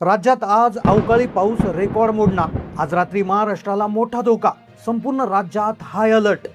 राज्यात आज अवकाळी पाऊस रेकॉर्ड मोडणार। आज रात्री महाराष्ट्राला मोठा धोका, संपूर्ण राज्यात हाय अलर्ट।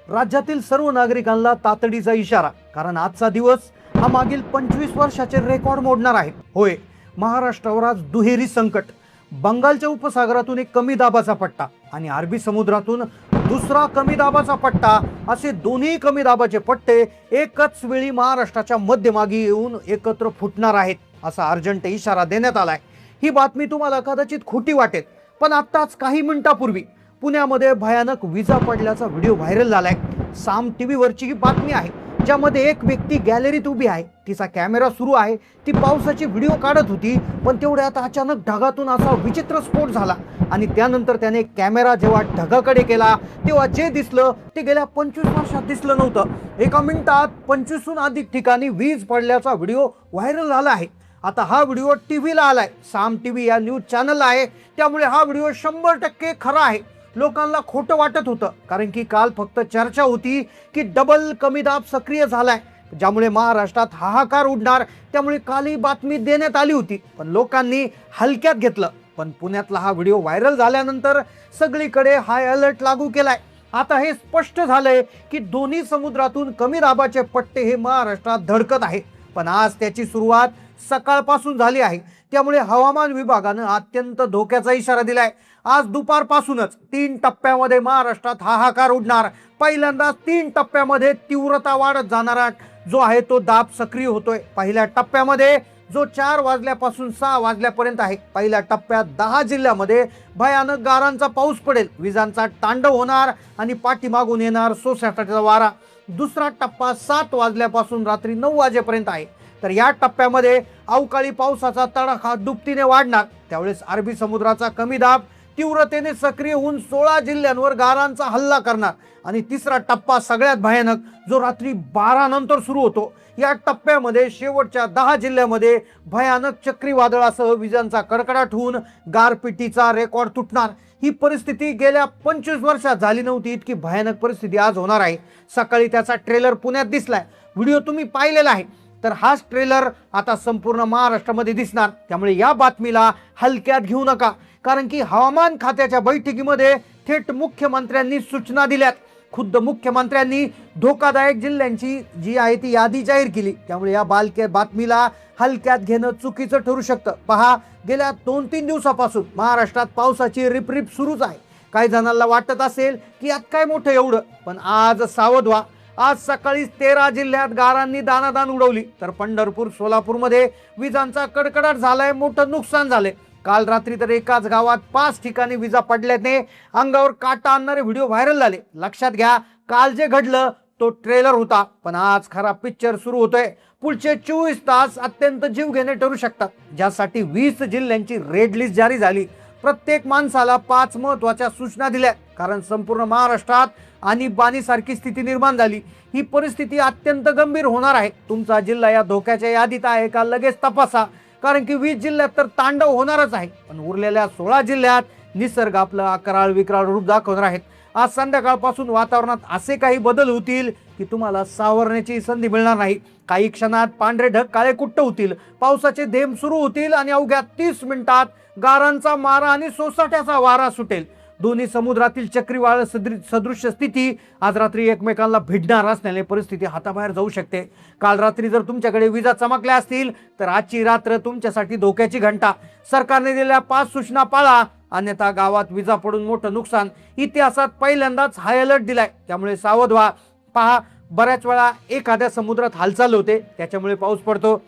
राज्यातील सर्व नागरिकांना तातडीचा इशारा, कारण आजचा दिवस हा मागील 25 वर्षाचे रेकॉर्ड मोडणार आहे। होय, महाराष्ट्रावर आज दुहेरी संकट। बंगालच्या उपसागरातून एक कमी दाबाचा पट्टा आणि अरबी समुद्रातून दुसरा कमी दाबाचा पट्टा, असे दोन्ही कमी दाबाचे पट्टे एकच वेळी महाराष्ट्राच्या मध्यभागी येऊन एकत्र फुटणार आहेत, असा अर्जंट इशारा देण्यात आलाय। ही बातमी तुम्हाला कदाचित खोटी वाटेल, पण आत्ताच काही मिनिटांपूर्वी पुण्यामध्ये भयानक विजा पडल्याचा व्हिडिओ व्हायरल झालाय। साम टीव्हीवरची ही बातमी आहे, ज्यामध्ये एक व्यक्ती गॅलरीत उभी आहे, तिचा कॅमेरा सुरू आहे, ती पावसाची व्हिडिओ काढत होती। पण तेवढ्यात अचानक ढगातून असा विचित्र स्फोट झाला आणि त्यानंतर त्याने कॅमेरा जेव्हा ढगाकडे केला तेव्हा जे दिसलं ते गेल्या 25 वर्षात दिसलं नव्हतं। एका मिनिटात 25हून अधिक ठिकाणी वीज पडल्याचा व्हिडिओ व्हायरल झाला आहे। आता हा व्हिडिओ टीव्हीला आलाय, साम टीव्ही या न्यूज चॅनलला आहे, त्यामुळे हा व्हिडिओ 100% खरा आहे। लोकांना खोटं वाटत होतं, कारण की काल फक्त चर्चा होती की डबल कमी दाब सक्रिय झालाय, ज्यामुळे महाराष्ट्रात हाहाकार उडणार। त्यामुळे काल ही बातमी देण्यात आली होती, पण लोकांनी हलक्यात घेतलं। पण पुण्यातला हा व्हिडिओ व्हायरल झाल्यानंतर सगळीकडे हाय अलर्ट लागू केलाय। आता हे स्पष्ट झालंय की दोन्ही समुद्रातून कमी दाबाचे पट्टे हे महाराष्ट्रात धडकत आहे, पण आज त्याची सुरुवात सकाळपासून झाली आहे। त्यामुळे हवामान विभागानं अत्यंत धोक्याचा इशारा दिलाय। आज दुपारपासूनच 3 टप्प्यामध्ये महाराष्ट्रात हाहाकार उडणार। पहिल्यांदा 3 टप्प्यामध्ये तीव्रता वाढत जाणारा जो आहे तो दाब सक्रिय होतोय। पहिल्या टप्प्यामध्ये जो 4 वाजल्यापासून 6 वाजल्यापर्यंत आहे, पहिल्या टप्प्यात 10 जिल्ह्यामध्ये भयानक गारांचा पाऊस पडेल, विजांचा तांडव होणार आणि पाठीमागून येणार सोसाट्याचा वारा। दुसरा टप्पा 7 वाजल्यापासून रात्री 9 वाजेपर्यंत आहे, तर या टप्प्यामध्ये अवकाळी पावसाचा तडाखा दुपटीने वाढणार। त्यावेळेस अरबी समुद्राचा कमी दाब तीव्रतेने सक्रिय होऊन 16 जिल्ह्यांवर गारांचा हल्ला करणार। आणि तिसरा टप्पा सगळ्यात भयानक, जो रात्री 12 नंतर सुरू होतो। या टप्प्यामध्ये शेवटच्या 10 जिल्ह्यामध्ये भयानक चक्रीवादळासह विजांचा कडकडाट होऊन गारपिटीचा रेकॉर्ड तुटणार। ही परिस्थिती गेल्या 25 वर्षात झाली नव्हती, इतकी भयानक परिस्थिती आज होणार आहे। सकाळी त्याचा ट्रेलर पुण्यात दिसलाय, व्हिडिओ तुम्ही पाहिलेला आहे, तर हाच ट्रेलर आता संपूर्ण महाराष्ट्रामध्ये दिसणार। त्यामुळे या बातमीला हलक्यात घेऊ नका, कारण की हवामान खात्याच्या बैठकीमध्ये थेट मुख्यमंत्र्यांनी सूचना दिल्यात। खुद्द मुख्यमंत्र्यांनी धोकादायक जिल्ह्यांची जी आहे ती यादी जाहीर केली। त्यामुळे या बातमीला हलक्यात घेणं चुकीचं ठरू शकतं। पहा, गेल्या 2-3 दिवसापासून महाराष्ट्रात पावसाची रिपरिप सुरूच आहे। काही जणांना वाटत असेल की यात काय मोठं एवढं, पण आज सावध व्हा। आज सकाळी 13 जिल्ह्यात गारांनी दाणादाण उडवली, तर पंढरपूर, सोलापूरमध्ये विजांचा कडकडाट झालाय, मोठं नुकसान झालंय। काल रात्री तर एकाच गावात 5 ठिकाणी विजा पडल्याने अंगावर काटा आणणारे व्हिडिओ व्हायरल झाले। लक्षात घ्या, काल जे घडलं तो ट्रेलर होता, पण आज खरा पिक्चर सुरू होतोय। पुढचे 24 तास अत्यंत जीवघेणे ठरू शकतात, ज्यासाठी 20 जिल्ह्यांची रेड लिस्ट जारी झाली। प्रत्येक माणसाला 5 महत्त्वाच्या सूचना दिल्या, कारण संपूर्ण महाराष्ट्रात आणीबाणीसारखी स्थिती निर्माण झाली। ही परिस्थिती अत्यंत गंभीर होणार आहे। तुमचा जिल्हा या धोक्याच्या यादीत आहे का लगेच तपासा, कारण की 20 जिल्ह्यात तर तांडव होणारच आहे, पण उरलेल्या 16 जिल्ह्यात निसर्ग आपलं अकराळ विकराळ रूप दाखवणार आहेत। आज संध्याकाळपासून वातावरणात असे काही बदल होतील की तुम्हाला सावरण्याची संधी मिळणार नाही। काही क्षणात पांढरे ढग काळे कुट्ट होतील, पावसाचे थेंब सुरू होतील आणि अवघ्या 30 मिनिटात गारांचा मारा आणि सोसाट्याचा वारा सुटेल। दोन्ही समुद्रातील चक्रीवादळ सदृश्य स्थिती आज रात्री एकमेकांना भिडणार असल्याने परिस्थिती हाताबाहेर जाऊ शकते। काल रात्री जर तुमच्याकडे विजा चमकल्या असतील, तर आजची रात्र तुमच्यासाठी धोक्याची घंटा। सरकारने दिलेल्या 5 सूचना पाळा, अन्यथा गावात विजा पडून मोठं नुकसान। इतिहासात पहिल्यांदाच हाय अलर्ट दिलाय, त्यामुळे सावध व्हा। पहा, बऱ्याच वेळा एखाद्या समुद्रात हालचाल होते, त्याच्यामुळे पाऊस पडतो।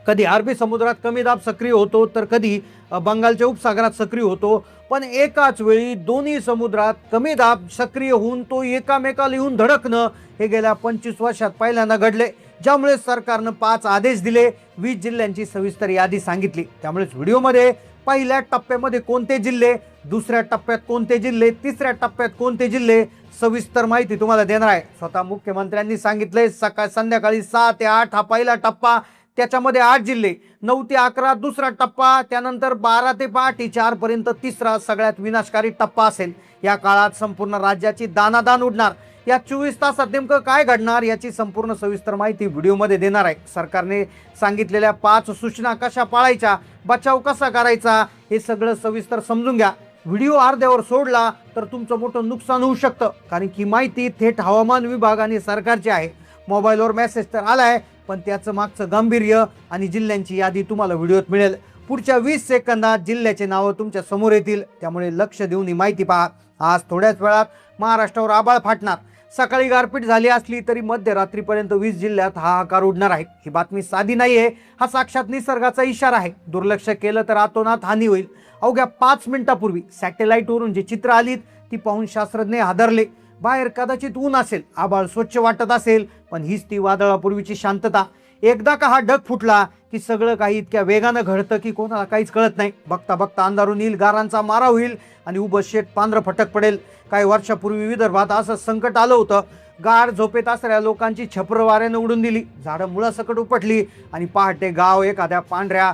कधी अरबी समुद्रात कमी दाब सक्रिय होतो, तर कधी बंगालच्या उपसागरात सक्रिय होतो, पण एकाच वेळी दोन्ही समुद्रात कमी दाब सक्रिय होऊन तो एकामेकाला येऊन धडकणं हे गेल्या 25 वर्षात पहिल्यांदा घडले। ज्यामुळे सरकारनं 5 आदेश दिले, 20 जिल्ह्यांची सविस्तर यादी सांगितली। त्यामुळेच व्हिडिओमध्ये पहिल्या टप्प्यामध्ये कोणते जिल्हे, दुसऱ्या टप्प्यात कोणते जिल्हे, तिसऱ्या टप्प्यात कोणते जिल्हे, सविस्तर माहिती तुम्हाला देणार आहे। स्वतः मुख्यमंत्र्यांनी सांगितलंय, संध्याकाळी 6 ते 8 हा पहिला टप्पा, त्याच्यामध्ये 8 जिल्हे, 9 ते 11 दुसरा टप्पा, त्यानंतर 12 ते पहाटे 4 पर्यंत तिसरा सगळ्यात विनाशकारी टप्पा असेल। या काळात संपूर्ण राज्याची दाणादाण उडणार। या 24 तासात नेमकं काय घडणार याची संपूर्ण सविस्तर माहिती व्हिडिओमध्ये देणार आहे। सरकारने सांगितलेल्या 5 सूचना कशा पाळायच्या, बचाव कसा करायचा, हे सगळं सविस्तर समजून घ्या। व्हिडिओ अर्ध्यावर सोडला तर तुमचं मोठं नुकसान होऊ शकतं, कारण की माहिती थेट हवामान विभाग आणि सरकारची आहे। मोबाईलवर मेसेज तर आलाय, पण त्याचं मागचं गांभीर्य आणि जिल्ह्यांची यादी तुम्हाला व्हिडिओत मिळेल। पुढच्या 20 सेकंदात जिल्ह्याचे नाव तुमच्या समोर येतील, त्यामुळे लक्ष देऊन ही माहिती पहा। आज थोड्याच वेळात महाराष्ट्रावर आभाळ फाटणार। सकाळी गारपीट झाली असली तरी मध्यरात्रीपर्यंत 20 जिल्ह्यात हाहाकार उडणार आहे। ही बातमी साधी नाहीये, हा साक्षात निसर्गाचा इशारा आहे। दुर्लक्ष केलं तर अतोनात हानी होईल। अवघ्या 5 मिनिटापूर्वी सॅटेलाइटवरून जी चित्र आलीत ती पाहून शास्त्रज्ञ हादरले। बाहेर कदाचित ऊन असेल, आभाळ स्वच्छ वाटत असेल, पण हीच ती वादळापूर्वीची शांतता। एकदा का हा ढग फुटला की सगळं काही इतक्या वेगानं घडतं की कोणाला काहीच कळत नाही। बघता बघता अंधारून येईल, गारांचा मारा होईल आणि उभं शेत पांढरं फटक पडेल। काही वर्षापूर्वी विदर्भात असं संकट आलं होतं। गाढ झोपेत असणाऱ्या लोकांची छप्र वाऱ्यानं उडून दिली, झाडं मुळासकट उपटली आणि पहाटे गाव एखाद्या पांढऱ्या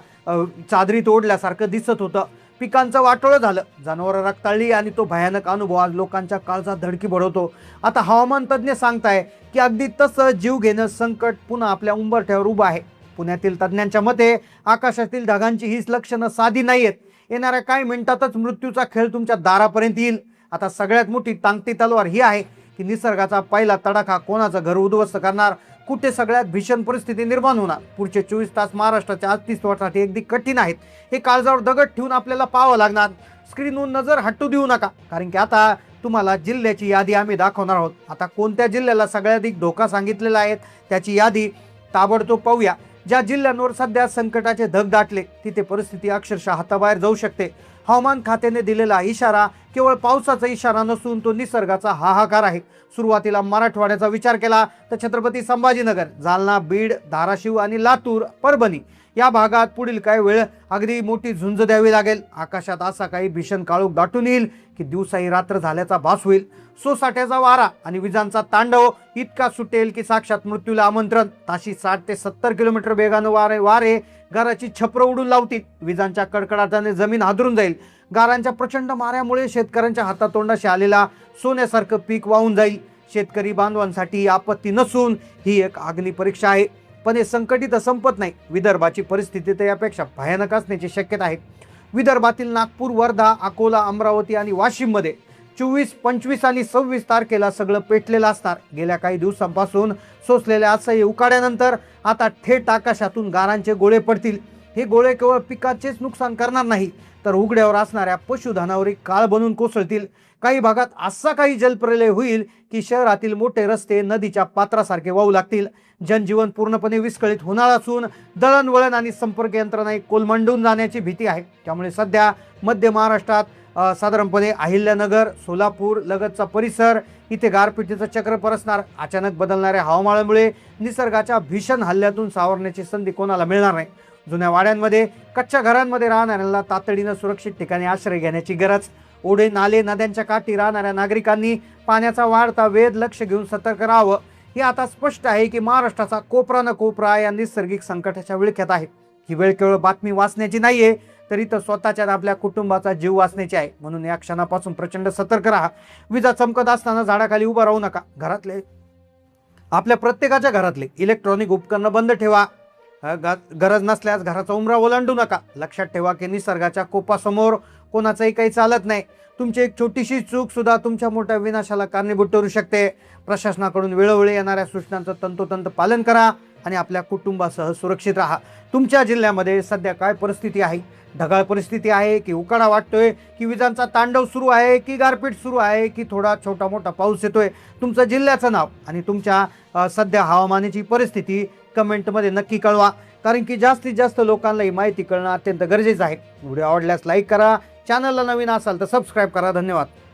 चादरीत ओढल्यासारखं दिसत होतं। पिकांचं वाटोळं झालं, जनावरं रक्ताळली आणि तो भयानक अनुभव आज लोकांच्या काळजात धडकी भरवतो। आता हवामान तज्ज्ञ सांगताय की अगदी तसं जीव घेणं संकट पुन्हा आपल्या उंबरठ्यावर उभं आहे। पुण्यातील तज्ज्ञांच्या मते आकाशातील ढगांची हीच लक्षणं साधी नाहीयेत। येणाऱ्या काही मिनिटातच मृत्यूचा खेळ तुमच्या दारापर्यंत येईल। आता सगळ्यात मोठी टांगती तलवार ही आहे की निसर्गाचा पहिला तडाखा कोणाचं घर उद्ध्वस्त करणार, कुठे सगळ्यात भीषण परिस्थिती निर्माण होणार। पुढचे 24 तास महाराष्ट्राच्या अस्तित्वासाठी अगदी कठीण आहेत। हे काळजावर दगड ठेवून आपल्याला पाहावं लागणार। स्क्रीनवर नजर हटू देऊ नका, कारण की आता तुम्हाला जिल्ह्याची यादी आम्ही दाखवणार आहोत। आता कोणत्या जिल्ह्याला सगळ्याधिक धोका सांगितलेला आहे त्याची यादी ताबडतोब पाहूया। ज्या जिल्ह्यांवर सध्या संकटाचे धग दाटले तिथे परिस्थिती अक्षरशः हाताबाहेर जाऊ शकते। हवामान खात्याने दिलेला इशारा केवळ पावसाचा इशारा नसून तो निसर्गाचा हाहाकार आहे। सुरुवातीला मराठवाड्याचा विचार केला तर छत्रपती संभाजीनगर, जालना, बीड, धाराशिव आणि लातूर, परभणी या भागात पुढील काही वेळ अगदी मोठी झुंज द्यावी लागेल। आकाशात असा काही भीषण काळोख दाटून येईल की दिवसाही रात्र झाल्याचा भास होईल। सोसाट्याचा वारा आणि विजांचा तांडव इतका सुटेल की साक्षात मृत्यूला आमंत्रण। ताशी 60 ते 70 किलोमीटर वेगानं वारे घराची छप्र उडून लावतील। विजांच्या कडकडाटाने जमीन हादरून जाईल। गारांच्या प्रचंड माऱ्यामुळे शेतकऱ्यांच्या हातातोंडाशी आलेला सोन्यासारखं पीक वाहून जाईल। शेतकरी बांधवांसाठी ही आपत्ती नसून ही एक अग्निपरीक्षा आहे। पण हे संकट इथं संपत नाही। विदर्भाची परिस्थिती तर यापेक्षा भयानक असण्याची शक्यता आहे। विदर्भातील नागपूर, वर्धा, अकोला, अमरावती आणि वाशिममध्ये 24, 25 आणि 26 तारखेला सगळं पेटलेलं असणार। गेल्या काही दिवसांपासून सोसलेल्या असह्य उकाड्यानंतर आता थेट आकाशातून गारांचे गोळे पडतील। हे गोळे केवळ पिकाचेच नुकसान करणार नाही, तर उघड्यावर असणाऱ्या पशुधनावरही काळ बनून कोसळतील। काही भागात असा काही जलप्रलय होईल की शहरातील मोठे रस्ते नदीच्या पात्रासारखे वाहू लागतील। जनजीवन पूर्णपणे विस्कळीत होणार असून दळणवळण आणि संपर्क यंत्रणाही कोलमंडून जाण्याची भीती आहे। त्यामुळे सध्या मध्य महाराष्ट्रात साधारणपणे अहिल्यानगर, सोलापूर लगतचा परिसर इथे गारपिटीचं चक्र परसणार। अचानक बदलणाऱ्या हवामानामुळे निसर्गाच्या भीषण हल्ल्यातून सावरण्याची संधी कोणाला मिळणार नाही। जुन्या वाड्यांमध्ये, कच्च्या घरांमध्ये राहणाऱ्यांना तातडीनं सुरक्षित ठिकाणी आश्रय घेण्याची गरज। ओढे, नाले, नद्यांच्या काठी राहणाऱ्या नागरिकांनी पाण्याचा वाढता वेध लक्ष घेऊन सतर्क राहावं। हे आता स्पष्ट आहे की महाराष्ट्राचा कोपरा न कोपरा या नैसर्गिक संकटाच्या विळख्यात आहे। ही वेळ केवळ बातमी वाचण्याची नाहीये, तरी तर स्वतःच्या आपल्या कुटुंबाचा जीव वाचण्याची आहे। म्हणून या क्षणापासून प्रचंड सतर्क राहा। विजा चमकत असताना झाडाखाली उभा राहू नका। घरातले, आपल्या प्रत्येकाच्या घरातले इलेक्ट्रॉनिक उपकरणं बंद ठेवा। गरज नसल्यास घराचा उंबरा ओलांडू नका। लक्षात ठेवा की निसर्गाच्या कोपासमोर कोणाचंही काही चालत नाही। तुमची एक छोटीशी चूक सुद्धा तुमच्या मोठ्या विनाशाला कारणीभूत ठरू शकते। प्रशासनाकडून वेळोवेळी येणाऱ्या सूचनांचं तंतोतंत पालन करा आणि आपल्या कुटुंबासह सुरक्षित राहा। तुमच्या जिल्ह्यामध्ये सध्या काय परिस्थिती आहे? ढगाळ परिस्थिती आहे की उकाडा वाटतोय, की विजांचा तांडव सुरू आहे, की गारपीट सुरू आहे, की थोडा छोटा मोठा पाऊस येतोय? तुमचं जिल्ह्याचं नाव आणि तुमच्या सध्या हवामानाची परिस्थिती कमेंटमध्ये नक्की कळवा, कारण की जास्तीत जास्त लोकांना ही माहिती कळणं अत्यंत गरजेचं आहे। व्हिडिओ आवडल्यास लाईक करा, चॅनलला नवीन असाल तर सबस्क्राईब करा। धन्यवाद।